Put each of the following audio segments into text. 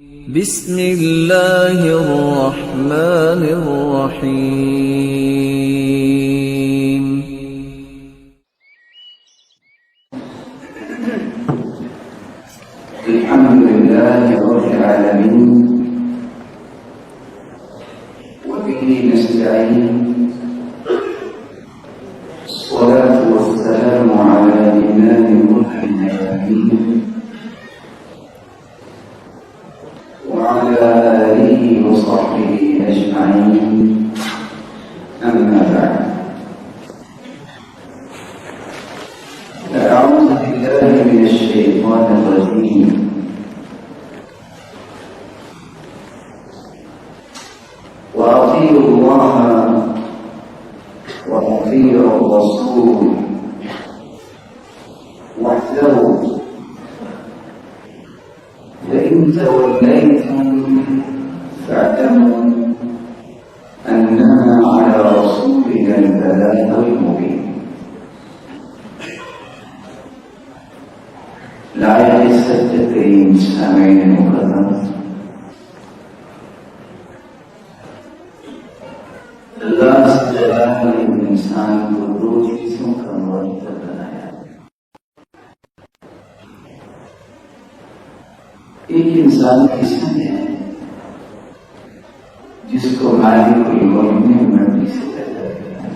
بسم اللہ الرحمن الرحیم الحمد لله رب العالمين وبه نستعين الصلاة والسلام على إمام المرسلين وعلى آله وصحبه أجمعين أما بعد أعوذ بالله من الشيطان الرجيم وأطيعوا الله وأطيعوا الرسول واحذروا فإن توليتم فاعلموا أنما على رسولنا البلاغ المبين. لائیو سچ کریم سامعین مکرم، اللہ تعالیٰ نے انسان کو دو چیزوں کا مرتب بنایا. ایک انسان قسم ہے جس کو مالک الملک نے مٹی سے پیدا کیا.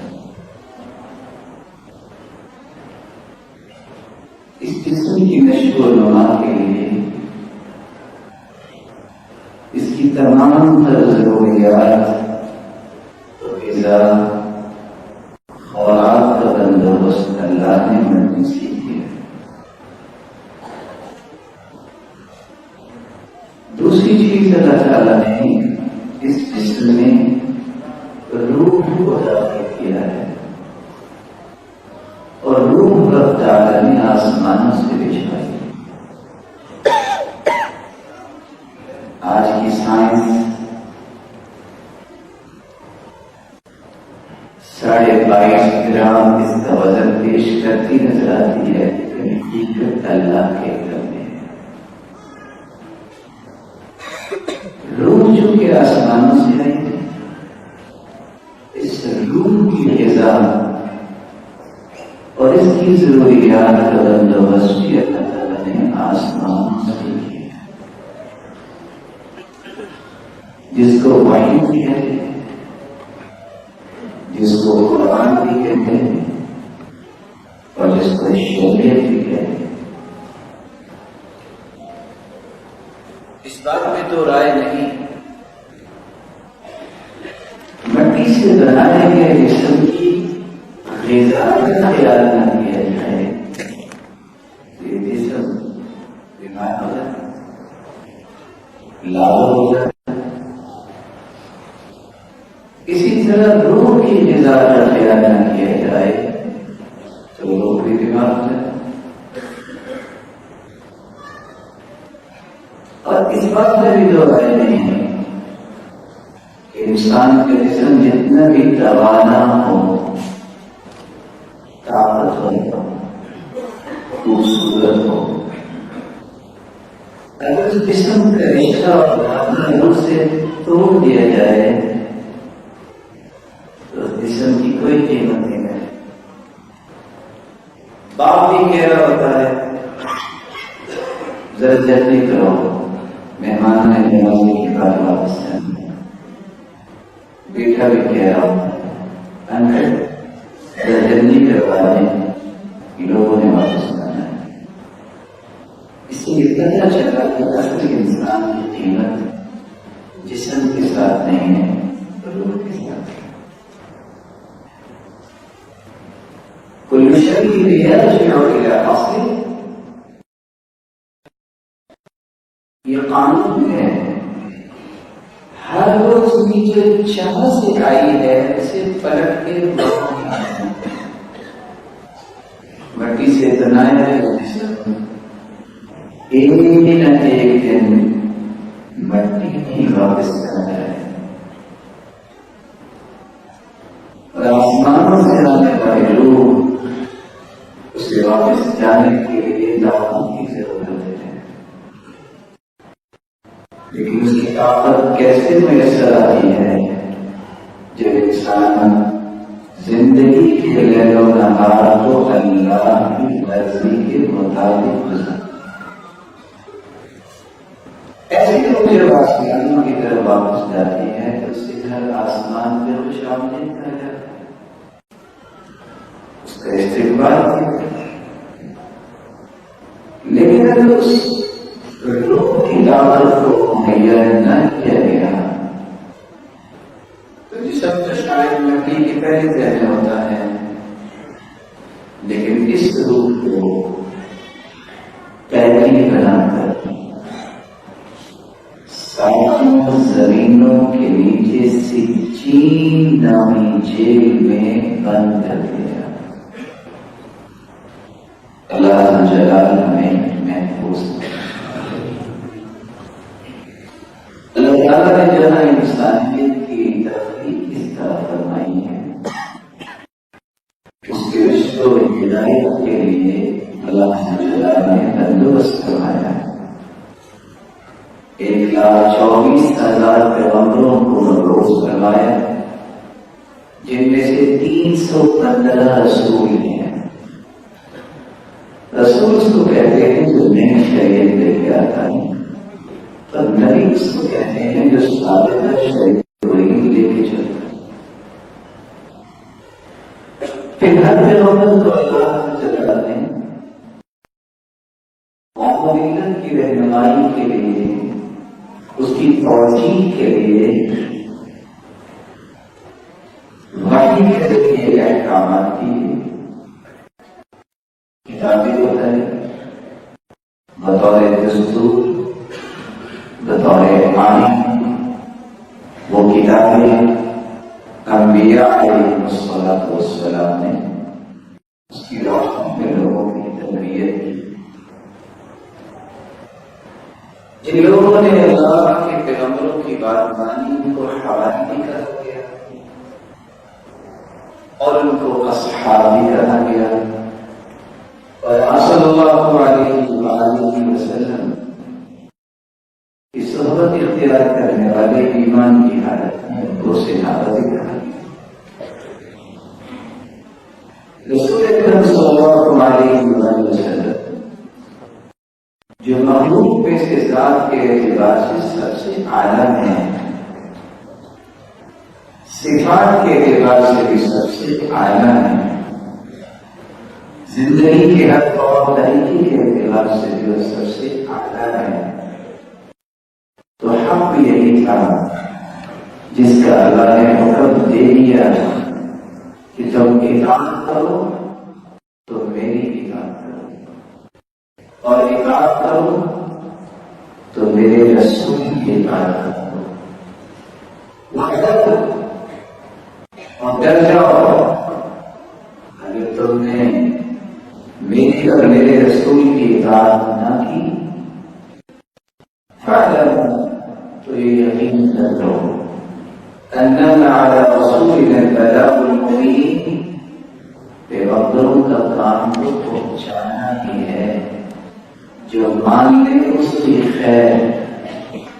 اس جسم کی نشو و نما کے لیے اس کی تمام تر ضروریات غذا خوراک کا بندوبست اللہ نے مٹی سے کیا. دوسری چیز اللہ تعالیٰ نے اس جسم میں روح کو داخل کیا ہے، اور روح رب تعالیٰ نے آسمانوں سے بھیجوائی. آج کی سائنس 22.5 گرام اس کا وزن پیش کرتی نظر آتی ہے، لیکن حقیقت اللہ کے گھر میں ہے. روح جو کہ آسمانوں سے آئی ہے، اس روح کی غذا اور اس کی ضروریات کا بندوبست بھی اللہ تعالیٰ نے آسمان سے کیا، جس کو وحی بھی کہتے ہیں، جس کو قرآن بھی کہتے ہیں، اور جس کو شریعت بھی کہتے ہیں. اس بات میں تو رائے نہیں، مٹی سے بنائے گئے جسم کی غذا کا خیال نہ کیا جائے، یہ جسم بیمار ہو جائے، لاغر ہو جائے. اسی طرح روح کی غذا کا خیال نہ کیا جائے تو روح بھی بیمار ہو جائے. اور اس بات میں بھی دو رائے نہیں ہے کہ انسان کا جسم جتنا بھی توانا ہو، طاقتور ہو، خوبصورت ہو، اگر اس جسم کا رشتہ اور ناطہ روح سے توڑ دیا جائے تو اس جسم کی کوئی قیمت نہیں ہے. باپ بھی کہہ رہا ہوتا ہے ذرا جلدی کرو، مہمان نے نمازی کی بات واپس جانا. بیٹا بھی کہہ رہا ہوتا ہے جلدی کروا دیں، لوگوں نے واپس جانا ہے. اس سے پتہ چلا کہ اصل انسان کی قیمت جسم کے ساتھ نہیں ہے، روح کے ساتھ ہے. کل شيء يرجع إلى أصله. یہ قانون ہے، ہر روز کی جو چمچ سے آئی ہے اسے پلٹ کے مٹی سے بنایا ہے. ایک نہ ایک دن مٹی ہی واپس کرنا ہے، اور آسمانوں سے آنے والی روح اسے واپس جانے کے لیے دعوت کی ضرورت ہے. لیکن اس کی طاقت کیسے میسر آتی ہے جب انسان زندگی کے لیل و نہار کو اللہ کی مرضی کے مطابق گزارے. ایسے لوگ جب آسمانوں کی طرف واپس جاتے ہیں تو اس سے ہر آسمان پہ خوش آمدید کہا جاتا ہے، اس کا استقبال کیا جاتا ہے. لیکن اگر اس روح کی دعوت کو مہیا نہ کیا گیا تو جسم تو شاید مٹی کے پہلے ذہن ہوتا ہے، لیکن اس روح کو قیدی بنا کر ساتوں زمینوں کے نیچے سجین نامی جیل میں بند کر دیا. اللہ جلال ہمیں محفوظ کر. اللہ تعالیٰ نے جہاں انسانیت کی تخلیق اس طرح فرمائی ہے، اس کے رشتوں و ہدایت کے لیے اللہ جلال نے بندوبست کروایا ہے. 1,24,000 پیغمبروں کو مبعوث کروایا، جن میں سے 315 رسول ہیں. رسول اس کو کہتے ہیں جو نئی شریعت لے کے آتا ہے، اور نبی اس کو کہتے ہیں جو سابقہ شریعت وہی لے کے چلتا ہے. پھر ہر پیغمبر کو اللہ تعالیٰ نے قومیت کی رہنمائی کے لیے، اس کی توجیہ کے لیے وحی کے ذریعے احکامات کی کتابیں بتائی، بطور دستور، بطور آئین. وہ کتابیں انبیاء علیہ الصلاۃ والسلام نے اس کی روشنی میں لوگوں کی تربیت کی. جن لوگوں نے اللہ کے پیغمبروں کی بات مانی ان کو حواری کہا گیا اور ان کو اصحابی کہا گیا، اور صلی اللہ علیہ وآلہ وسلم کی صحبت اختیار کرنے والے ایمان کی حالت میں ان کو صحابہ کہا گیا. رسول اکرم صلی اللہ علیہ وآلہ وسلم جو مخلوق میں سے ذات کے اعتبار سے سب سے اعلیٰ ہیں، صفات کے اعتبار سے بھی سب سے اعلیٰ ہیں، زندگی کے ہر طور طریقے کے اعتبار سے جو سب سے اعلیٰ ہے، تو حق یہی تھا جس کا اللہ نے حکم دے دیا کہ تم اطاعت کرو تو میری اطاعت کرو، اور اطاعت کرو تو میرے رسول کی اطاعت کرو. اور ڈر جاؤ اگر تم نے میری اور میرے رسول کی اطاعت نہ کی، تو یہ یقین کر لو انما علی رسولنا البلاغ المبین، پیغمبروں کا کام کو پہنچانا ہی ہے. جو مان لے اس کی خیر،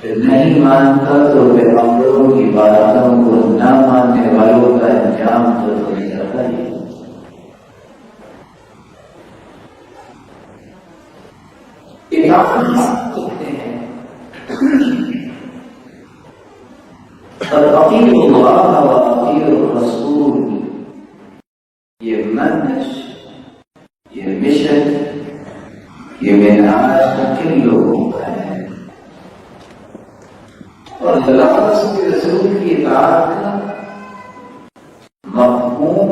جو نہیں مانتا تو پیغمبروں کی باتوں کو نہ ماننے والوں کا انجام تو ہو جاتا ہی. اور اطیعوا اللہ و اطیعوا الرسول، یہ منہج، یہ مشن، یہ منہج کن لوگوں کا ہے. اور اللہ کے رسول کی اطاعت کا مفہوم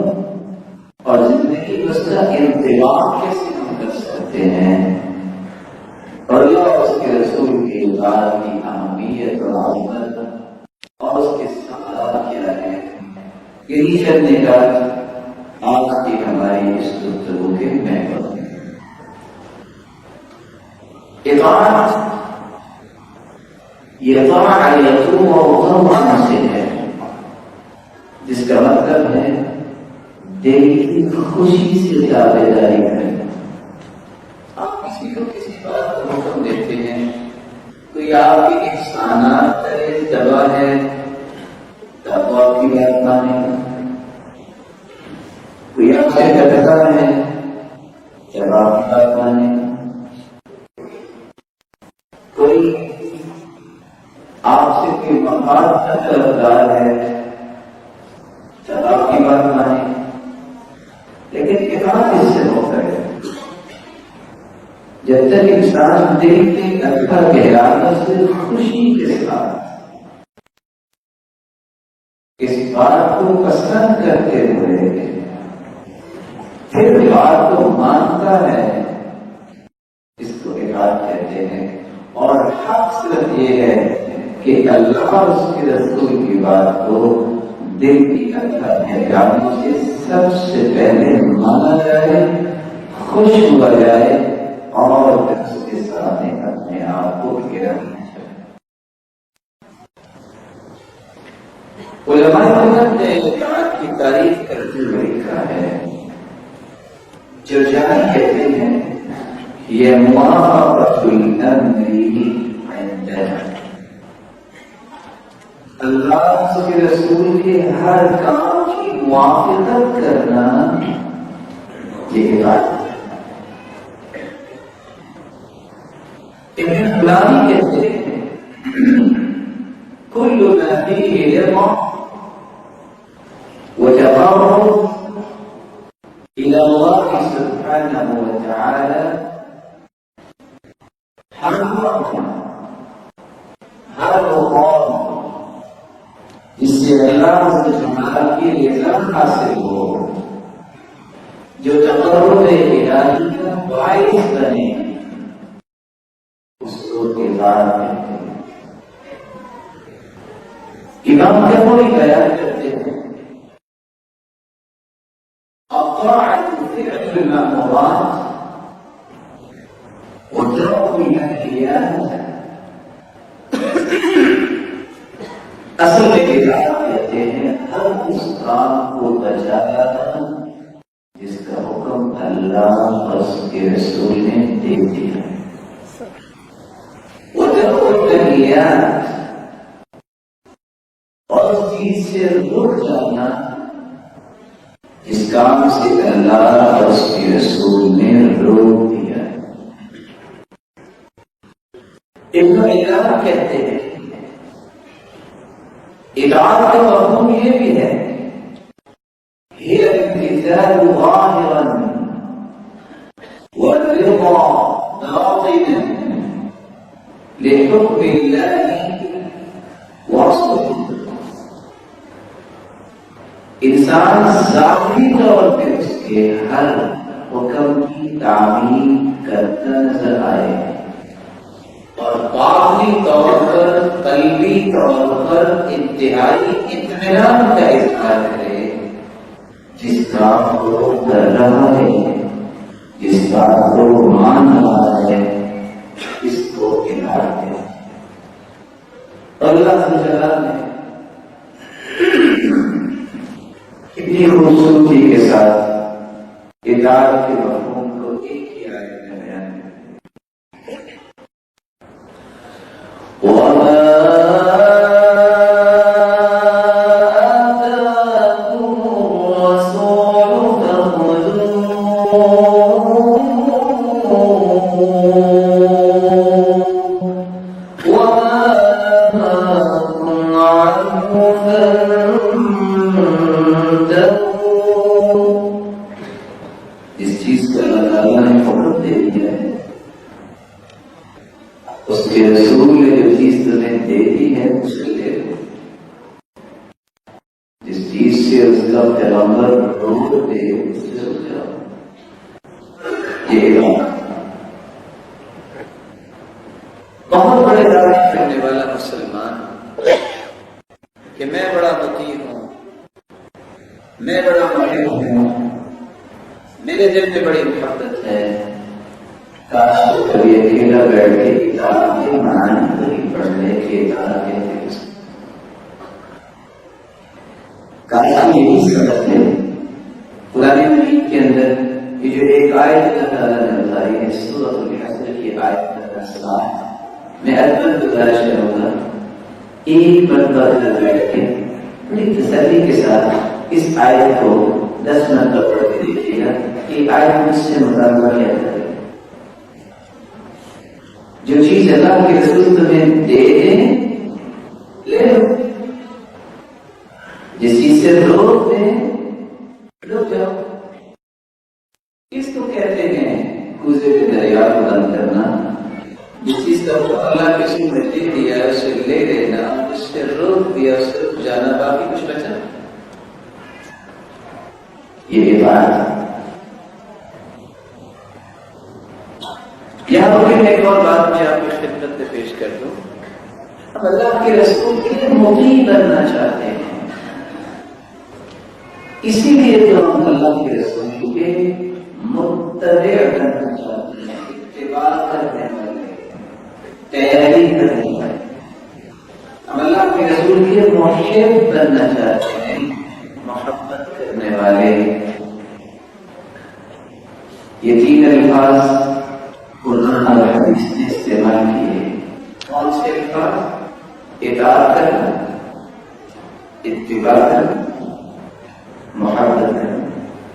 اور زندگی اس کا انتباہ کیسے ہم کر سکتے ہیں، اور اللہ اس کے رسول کی اطاعت کی اہمیت اور عظمت اور اس کے ثمرات کیا ہے، یہی چند نکات آج کی ہماری اس گفتگو کے محور ہیں. اطاعت یہ طاعت و طاعت سے ہے، جس کا مطلب ہے دل کی خوشی سے تابعداری کرنا. آپ کسی کو کسی بات کا حکم دیتے ہیں تو یہ آپ کی انسان نقصانات کا ایک دوا ہے تب آپ کی بات مانے گا. کوئی آپ سے ڈرتا ہے جب آپ کی بات مانے گا. کوئی آپ سے کوئی مفاد کا طلبگار ہے جب آپ کی بات مانے گا. لیکن اطاعت اس سے ہو کرے جب تک انسان دل کے اکثر گہرائیوں سے خوشی کے ساتھ اس بات کو پسند کرتے ہوئے پھر بات کو مانتا ہے اس کو اطاعت کہتے ہیں. اور حق صرف یہ ہے کہ اللہ اور اس کے رسول کی بات کو دل کی اکثر گہرائیوں سے سب سے پہلے مانا جائے، خوش ہوا جائے اور اس کے سامنے اپنے آپ کو گرا دیا جائے. علماء امت نے اطاعت کی تعریف کرتے ہوئے لکھا ہے جو جاری کہتے ہیں یہ موافقت الامر عندنا، اللہ اس کے رسول کے ہر کام کی موافقت کرنا یہ اطاعت ہے. ابن غلامی کہتے ہیں کل ما فیہ رضا وتقرب الى اللہ سبحانہ وتعالی ہر مقام جس سے اللہ کی رضا حاصل ہو، جو تقرب الہی کا باعث بنے، اس کو اطاعت کہتے ہیں. امام جمہوری بیان کرتے ہیں اطاعت فعل المأمورات وترك المنهيات. اصل میں اطاعت کہتے ہیں ہر اس کام کو بجایا جس کا حکم اللہ اور اس کے رسول نے دے دیا ہے. اور اس چیز سے رک جانا جس کام سے اللہ اور اس کے رسول نے روک دیا ہے. ابن غلامی کہتے ہیں اطاعت کا مفہوم یہ بھی ہے هي الامتثال ظاهرا والرضا باطنا لحكم الله ورسوله. انسان ظاہری طور پہ اس کے ہر حکم کی تعمیل کرتا نظر آئے اور باطنی طور پر قلبی طور پر انتہائی اطمینان کا اظہار کرے جس کام کو کر رہا ہے، جس بات کو مان رہا ہے، اس کو اطاعت ہے. اللہ تعالیٰ نے کتنی خوبصورتی کے ساتھ اطاعت کے مفہوم کو ایک ہی آیت میں بیان کیا. جس چیز کو اللہ تعالیٰ نے حکم دے دیا ہے، اس کے رسول نے جو چیز تمہیں دے دی ہے اسے لے لو. جس چیز سے اس کا پیغمبر روک دے اسے رک جاؤ. یہ بہت بڑے دعوے کرنے والا مسلمان کہ میں بڑا مطیع ہوں، میں بڑا محب ہوں، میرے دل میں بڑی محبت ہے، کاش تو کبھی اکیلا بیٹھ کے کتاب کے معنی نہیں پڑھنے کے ادارے کے کاش یہی سبق ہے. قرآن مجید کے اندر یہ جو ایک آیت اللہ تعالیٰ نے بتائی ہے سورۃ الحشر کی آیت نمبر 7، میں ادب گزارش کروں گا ایک مرتبہ بیٹھ کے بڑی تسلی کے ساتھ اس آیت کو 10 مرتبہ پڑھ کے دیکھیے گا کہ آیت مجھ سے مطالبہ کیا کرے. جو چیز اللہ کے رسول تمہیں دے دیں لے لو، جس چیز سے روک دیں رک جاؤ. کس کو کہتے ہیں کوزے کے دریا کو بند کرنا؟ جس چیز کا اللہ کے رسول نے دے دیا اسے لے لینا، اس سے روک دیا اسے رک جانا، باقی کچھ بچا. یہ بات یہاں پر ایک اور بات میں آپ کی خدمت میں پیش کر دوں. اب اللہ کے رسول کے مطیع بننا چاہتے ہیں، اسی لیے تو ہم اللہ کے رسول کے متبع بننا چاہتے ہیں، اتباع کرنے والے، تیاری کرنے والے. ہم اللہ کے رسول کے محب بننا چاہتے ہیں، محبت کرنے والے. یہ 3 الفاظ قرآن اور حدیث نے استعمال کیے. کون سے الفاظ؟ اطاعت کرنا، اتباع کرنا، محبت کرنا.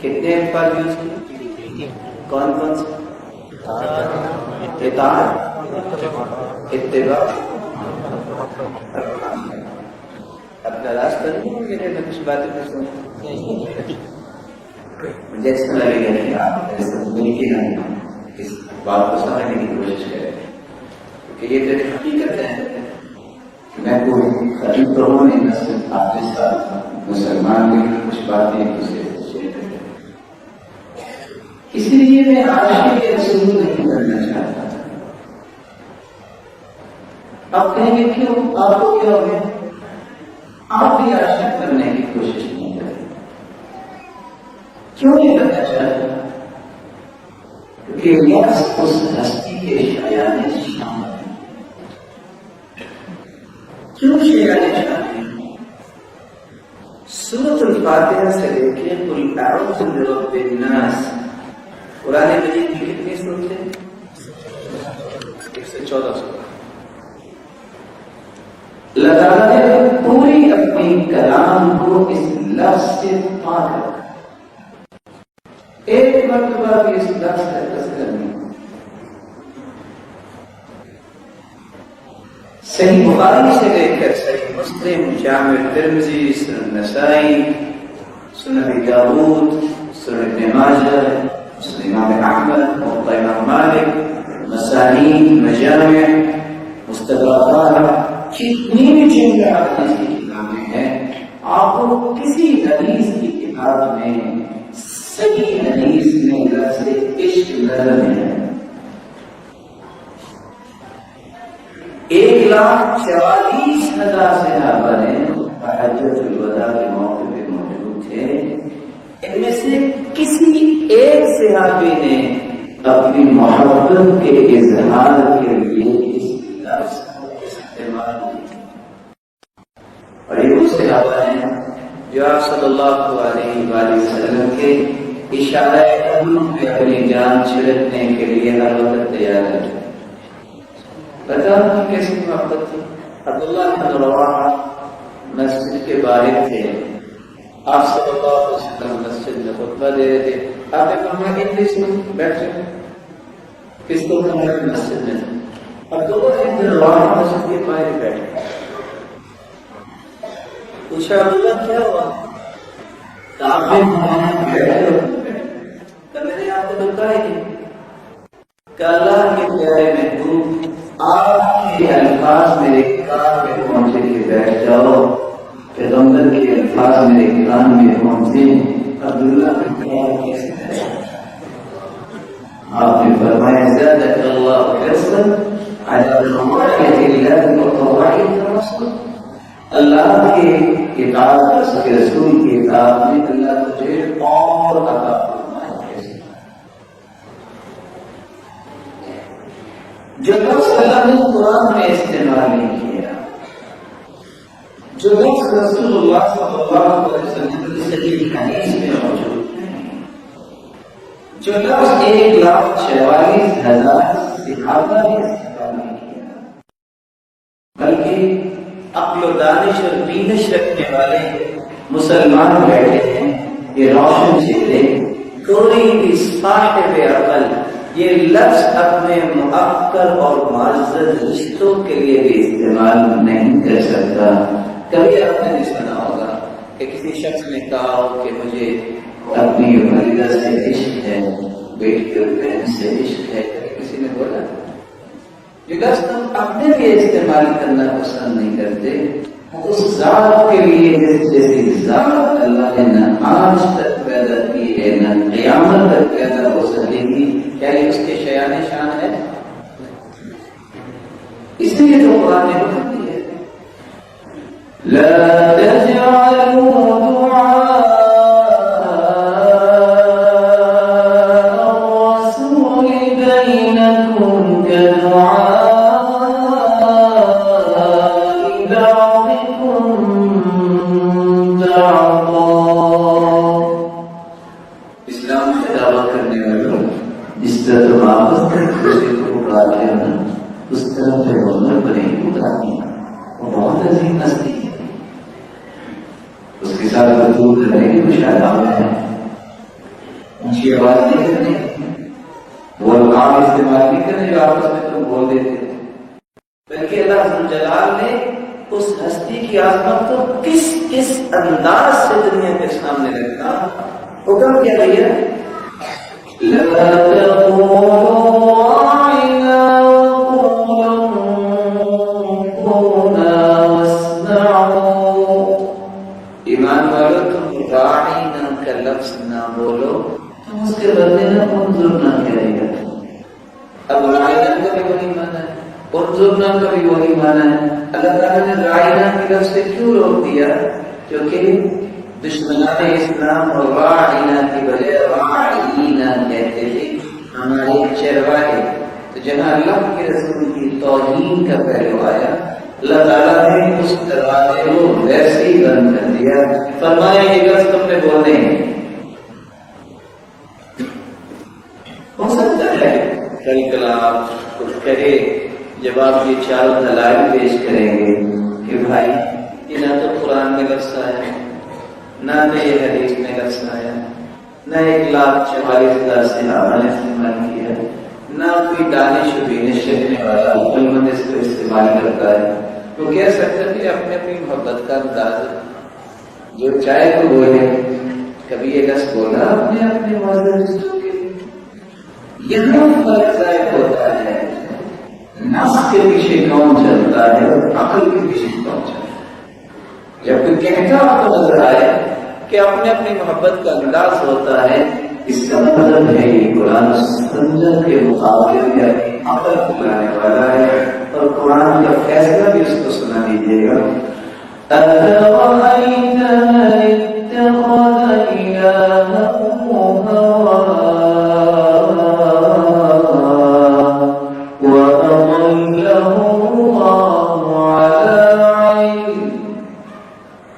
کتنے الفاظ یوز کیے؟ کون کون سے؟ اطاعت، اتباع. اپنا راستہ نہیں میرے میں کچھ باتیں میں سنیں. مجھے ایسا لگے گا کہ آپ ایسا مل کے نہیں اس بات کو سمجھنے کی کوشش کریں، کیونکہ یہ تو حقیقت ہے. میں کوئی خطیب تو ہوں نہیں، بس آپ کے ساتھ مسلمان کے کچھ باتیں ایک دوسرے سے شیئر کرتے ہیں. اسی لیے میں عاشق رسول نہیں کرنا چاہتا. آپ کہیں گے کیوں؟ آپ کو کیا ہو گیا؟ آپ بھی عاشق کرنے کی کوشش نہیں کریں. کیوں نہیں کرنا چاہتا؟ کیونکہ یہ اس ہستی کے شایان شامل ہے. کیوں شیعان شامل ہے؟ سورۃ الفاتحہ سے لے کے قل اعوذ برب الناس، قرآن مجید کی کتنی سورتیں ہیں؟ 114 سورت. اللہ تعالیٰ نے پوری اپنی کلام کو اس لفظ سے پاک رکھا. ایک مرتبہ بھی اس لفظ کا تذکرہ نہیں. صحیح بخاری سے لے کر صحیح مسلم، جامع ترمذی، سنن نسائی، سنن ابی داؤد، سنن ابن ماجہ، مسلم امام احمد، موطا امام مالک، مسانید، مجامع، مستدرکات، کتنی بھی جن حدیث کی کتابیں ہیں، آپ کو کسی حدیث کی کتاب میں صحیح حدیث میں لفظ عشق نظر نہیں ہے. 1,44,000 صحابہ نے حجۃ الوداع کے موقع پہ موجود تھے. ان میں سے کسی ایک صحابی نے اپنی محبت کے اظہار کے لیے اس لفظ کو استعمال کیا. اور یہ وہ صحابہ ہیں جو آپ صلی اللہ علیہ وآلہ وسلم کے اشارہ قدم پہ اپنی جان چھڑکنے کے لیے ہر وقت تیار ہے. پتا نہیں کیسی محبت تھی. عبداللہ بن رواحہ مسجد کے باہر تھے. آپ صلی اللہ علیہ وسلم مسجد میں خطبہ دے رہے تھے. آپ نے فرمایا انگلش میں بیٹھ جائیں. کس کو فرمایا؟ مسجد میں. عبداللہ بن رواحہ مسجد کے باہر بیٹھ گئے. پوچھا عبداللہ کیا ہوا؟ آپ نے میں نے آپ کو بتایا کہ اللہ کے پیارے محبوب آپ کے الفاظ میرے کان میں پہنچے کہ بیٹھ جاؤ. پیغمبر کے الفاظ میرے کان میں پہنچے. عبداللہ کا پیار کیسے ہے؟ آپ نے فرمایا زادک اللہ حرصا علی خواہش اللہ وطاعت الرسول. اللہ کے اطاعت، اس کے رسول کی اطاعت میں اللہ تجھے اور عطا فرمائے. جو لفظ اللہ نے قرآن میں استعمال نہیں کیا، جو لفظ رسول اللہ صلی اللہ علیہ وسلم کی صحیح حدیث میں موجود ہے، جو لفظ 1,44,000 صحابہ نے استعمال نہیں کیا، بلکہ عقل و دانش اور بینش رکھنے والے مسلمان بیٹھے ہیں، یہ روشن چہرے، کوئی بھی صاحب عقل یہ لفظ اپنے مؤکد اور معزز رشتوں کے لیے بھی استعمال نہیں کر سکتا۔ کبھی آپ نے سنا ہوگا کہ کسی شخص نے کہا ہو کہ مجھے اپنی والدہ سے عشق ہے، بیٹی اور بہن سے عشق ہے، کسی نے بولا؟ یہ لفظ ہم اپنے لیے استعمال کرنا پسند نہیں کرتے، اس ذات کے لیے جیسی ذات اللہ نے نہ آج تک پیدا کی ہے نہ قیامت تک پیدا ہو سکے گی، کیا یہ اس کے شیان شان ہے؟ اس لیے تو قرآن نے حکم دیا ہے لا تجعلوا دعاء الرسول بينكم كدعاء اس طرح سے بہت عظیم ہستی ہے، اس کے ساتھ وضو کرنے کی کچھ آداب ہیں، اونچی آواز نہیں کرنی، وہ القرآن استعمال نہیں کرنے جو آپس میں تم بول دیتے، بلکہ اللہ جلال نے اس ہستی کی عظمت کو کس کس انداز سے دنیا کے سامنے رکھا، حکم کیا بھیا لا تقولوا لفظ نہ بولو، تم اس کے بدلے نہ انظر نہ کہے گا۔ اب رائنا کا بھی وہی معنی ہے، انظر نہ کا بھی وہی معنی ہے۔ اللہ تعالیٰ نے رائنا کے لفظ سے کیوں روک دیا؟ کیونکہ دشمنان اسلام اور رائنا کی بجائے رائنا کہتے تھے، ہمارے چرواہے۔ تو جہاں اللہ کے رسول کی توہین کا پہلو آیا، اللہ تعالیٰ نے اس دروازے کو ویسے ہی بند کر دیا، فرمایا یہ لفظ تم نے بولنے ہیں۔ ہو سکتا ہے کل کل آپ کچھ کہے جب آپ یہ چار دلائل پیش کریں گے کہ بھائی یہ نہ تو قرآن میں لفظ آیا، نہ یہ حدیث میں لفظ آیا، نہ 1,44,000 صحابہ نے استعمال کیا، نہ کوئی دانش و بینش رکھنے والا عقل مند اس کو استعمال کرتا ہے، تو کہہ سکتا کہ اپنے اپنی محبت کا انداز ہے، جو چاہے تو بولے۔ کبھی یہ لفظ بولا اپنے اپنے معزز رشتوں کے لیے، یہاں فرق ظاہر ہوتا ہے نفس کے پیچھے کون چلتا ہے اور عقل کے پیچھے کون چلتا ہے۔ جب کوئی کہتا آپ کو نظر آئے کہ اپنے اپنی محبت کا انداز ہوتا ہے، اس کا مطلب ہے یہ قرآن سمجھ کے مقابلے میں عقل کو بلانے والا ہے، اور قرآن کا فیصلہ بھی اس کو سنا دیجیے گا۔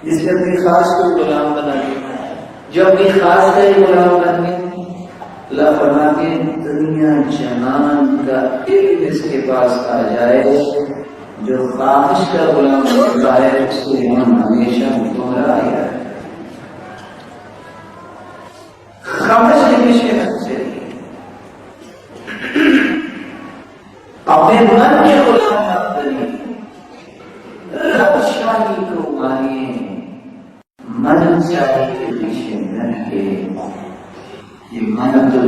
جس نے اپنی خاص کو غلام بنا دیا، جو اپنی خاص کا ہی غلام بن گیا، اللہ فرماتے ہیں دنیا جہان کا علم اس کے پاس آ جائے، جو خواہش کا غلام ہوتا ہے اس کو ایمان ہمیشہ گمراہ ہے۔ خواہش کے پیچھے نہ چلیے، اپنے من کے غلام مت بنیے، رب شاہی کو مانیے، من چاہیے کے پیچھے نہ رہے۔ یہ من تو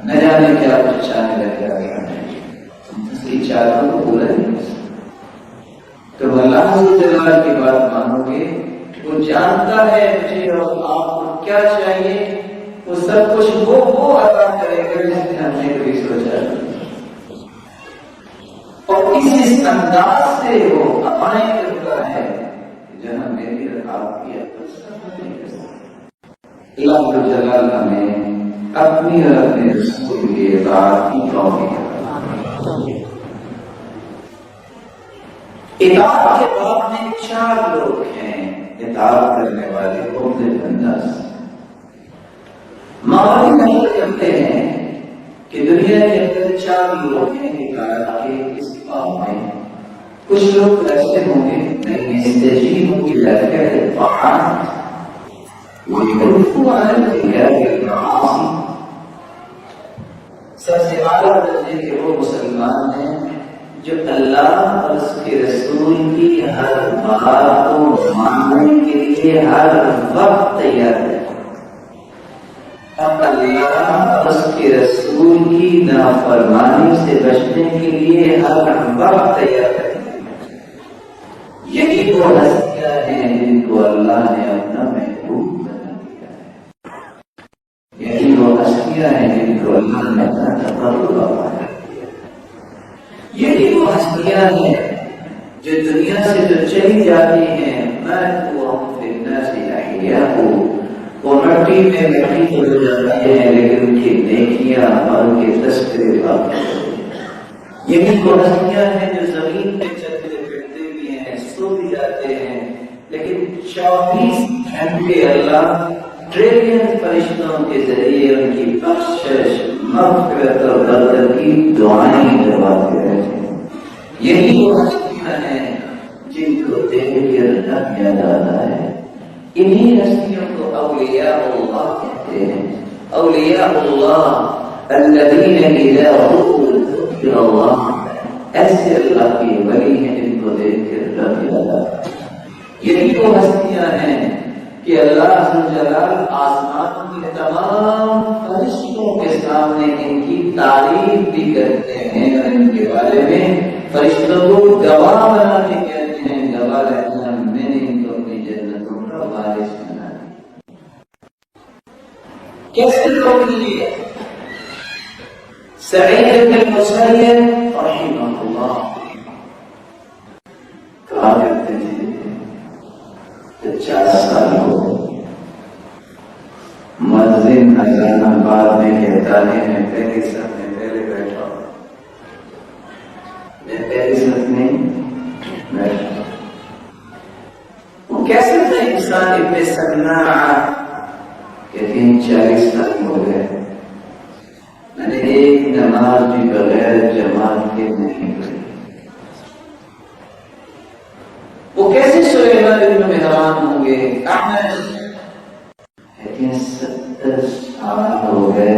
نہ جانے کیا کچھ چاہنے لگ گیا ہے، اس کی چاہتوں کو پورا نہیں کر سکتا۔ تو اللہ جلال کی بات مانو گے، وہ جانتا ہے مجھے اور آپ کو کیا چاہیے، وہ سب کچھ وہ عطا کرے گا جس نے ہم نے کبھی سوچا، اور اس انداز سے وہ اپنے کرتا ہے جہاں میری آپ کی اللہ جلال ہمیں اپنی اور اپنے رسول کی اطاعت کی توفیق عطا۔ اطاعت کے باب میں 4 لوگ ہیں اطاعت کرنے والے مختلف انداز۔ ماحولی نہیں کرتے ہیں کہ دنیا کے اندر 4 لوگ ہیں اطاعت کے اس باب میں۔ کچھ لوگ ایسے ہوں گے نہیں لك الطاعات ويحث على ارتكاب المعاصي. سب سے اعلیٰ درجے کے وہ مسلمان ہیں جو اللہ اور اس کے رسول کی ہر بات کو ماننے کے لیے ہر وقت تیار ہے. اب اللہ اور اس کے رسول کی نافرمانی سے بچنے کے لیے ہر وقت تیار ہے. یہی وہ ہستیاں ہیں جن کو اللہ نے اپنا محبوب بنا دیا ہے. یہی وہ ہستیاں ہیں جن کو اللہ نے اپنا تقرب بنا دیا. یہی وہ ہستیاں ہیں جو دنیا سے جو چلی جاتی ہیں وہ مٹی میں مٹی ہو جاتی ہیں لیکن ان کی نیکیاں اور ان کے تذکرے باقی ہوتے ہیں. یہی وہ ہستیاں ہیں جو زمین پہ چلتے پھرتے بھی ہیں, سو بھی جاتے ہیں, لیکن 24 گھنٹے اللہ ٹریلین فرشتوں کے ذریعے ان کی بخشش مغفرت اور برکت کی دعائیں کرواتے رہتے ہیں. یہی وہ ہستیاں ہیں جن کو دیکھ کر رب یاد آتا ہے. انہی ہستیوں کو اولیاء اللہ کہتے ہیں. اولیاء اللہ الذین اذا ذکر اللہ, ایسے اللہ کے ولی ہیں جن کو دیکھ کر رب یاد آتا ہے. یہی وہ ہستیاں ہیں کہ اللہ ذوالجلال آسمان کے تمام فرشتوں کے سامنے ان کی تعریف بھی کرتے ہیں اور ان کے بارے میں فرشتوں کو گواہ بنا کے کہتے ہیں, گواہ رہنا میں نے ان کو اپنی جنتوں کا وارث بنا دیا. کیسے لوگ لیے سعید بن مسیب رحمہ اللہ کہا کرتے تھے 4 سال ہو گئے, مؤذن اذان بعد میں کہتا ہے میں پہلی صف میں پہلے بیٹھا ہوں, میں پہلی صف میں بیٹھا. وہ کیسے تھا انسان ابن سناع کہتے ہیں 40 سال ہو گئے میں نے ایک نماز بھی بغیر جماعت کے نہیں پڑھی. وہ کیسے سلیمان ابن مہران ہوں گے؟ احمد کہتے ہیں 70 سال ہو گئے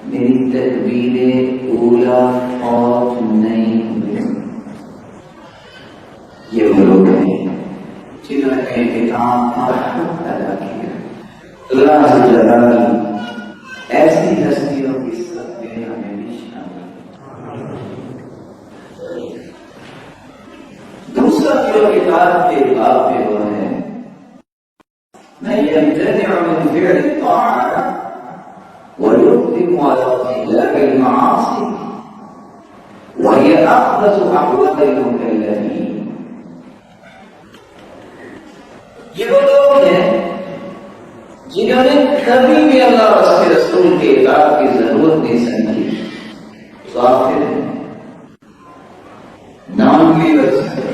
میری تکبیر اولا فوت نہیں ہوئی. یہ وہ لوگ ہیں جنہوں نے احترام اور حق ادا کیا. اللہ ذوالجلال ایسی ہستیوں کی صف میں ہمیں بھی شامل. دوسرا جو اطاعت کے باب میں وہ ہے من يمتنع من فعل الطاعات ويقدم على اجتناب المعاصي وهي اخبث احوال المكلفين. یہ وہ لوگ ہیں جنہوں نے کبھی بھی اللہ اور اس کے رسول کے اطاعت کی ضرورت نہیں سمجھی. ظاہر ہے نام کی وجہ سے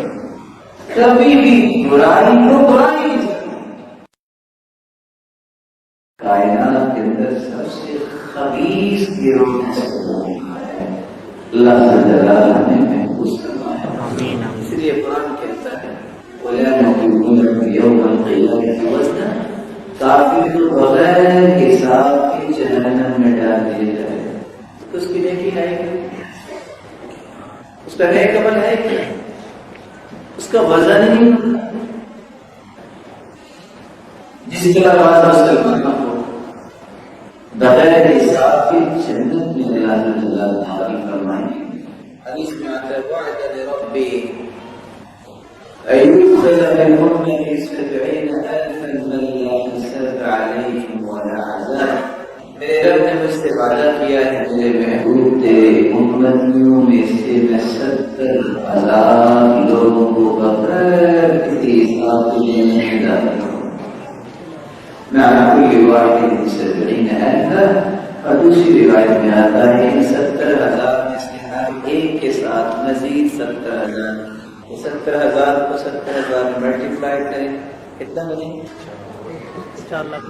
کبھی بھی برائی کو برائی نہیں سمجھی. کائنات کے اندر سب سے خبیث گروہ ہے اللہ جلال نے محفوظ فرمایا. اس لیے قرآن کہتا ہے وَلَا نُقِيمُ يَوْمَ الْقِيَامَةِ وَزْنًا, کافر کو بغیر حساب کے جہنم میں ڈال دیا جائے. اس کی نیکی ہے کیا؟ اس کا نیک عمل ہے کیا؟ اس کا وزن ہی جس طرح بعض مسلمانوں کو بغیر حساب کی جنت میں اللہ تعالیٰ تعریف فرمائیں. حدیث میں آتا ہے وعد لربی أيدخل بالمؤمن 70,000 من لا حساب عليهم ولا عذاب. میرے رب نے مجھ سے وعدہ کیا ہے میرے محبوب تیرے امتیوں میں سے میں 70,000 لوگوں کو بغیر کسی حساب کے میں ڈالتا ہوں. میں آپ کی روایت 70,000 اور دوسری روایت میں آتا ہے 70,000 میں سے ہر ایک کے ساتھ مزید 70,000. 70,000 کو 70,000 میں ملٹیپلائی کریں کتنا بنے؟ 4 لاکھ.